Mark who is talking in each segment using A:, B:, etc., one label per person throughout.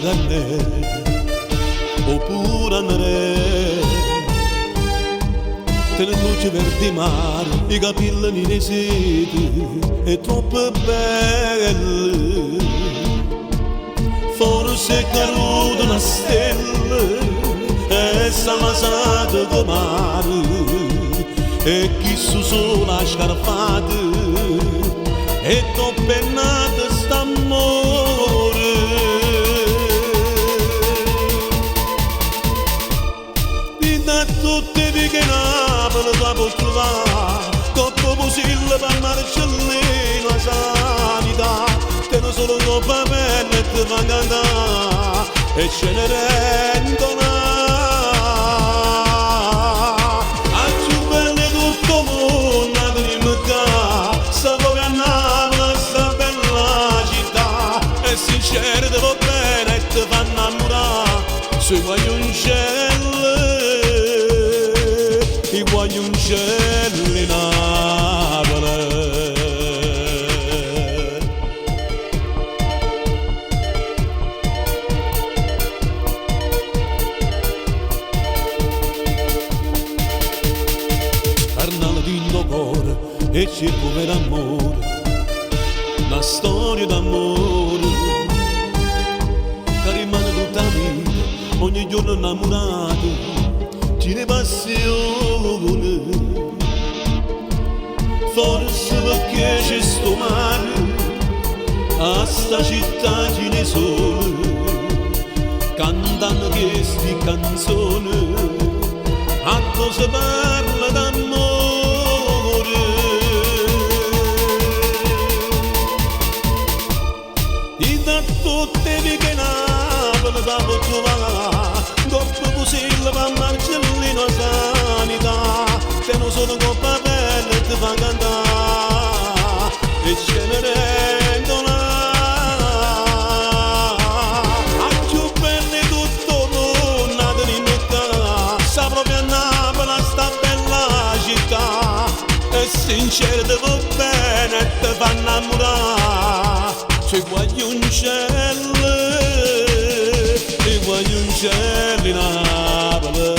A: canne oppure andare te le luci verdi mare i capelli nei seti è troppo bello forse è caduta una stella e s'ha ammasato con mare e chi su sola scarpata e t'ho pennato st'amore e da tutte le che Napoli la può trovare dopo Posillo per Marcellino a sanità te ne solo coppa bella e te fa cantare e ce ne rendono sincero devo bene e ti fa innamorare sui guaglioncelli i guaglioncelli Napoli carnale di cuore e circo per amore una storia d'amore che rimane tutta la vita ogni giorno innamorato ci ne passione forse perché c'è sto mare a sta città ce ne sono cantano queste canzoni a cosa parla d'amore tutte le che Napoli la può trovare dopo Posillo per Marcellino a sanità te non sono coppa bella e ti fa cantare e ce ne rendono a più belle tutto mondo di notte sa proprio a Napoli sta bella città e sincero devo bene e ti fa innamorare sui guaglioncelli Napoli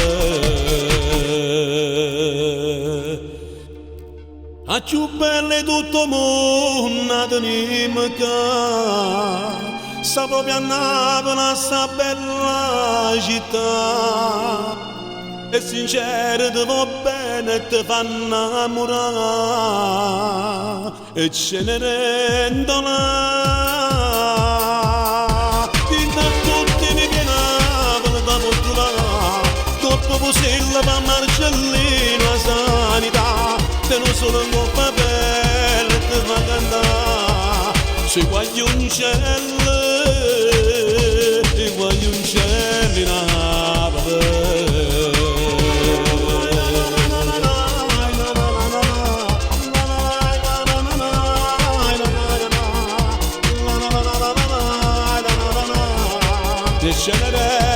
A: a più belle tutto mondo di mecca sta proprio a Napoli sta bella città e sincero devo bene e ti fa innamorare e ce ne rendono Posillo per Marcellino a sanità te non sono un po' bella e te fa cantare sui guaglioncelli Napoli ce ne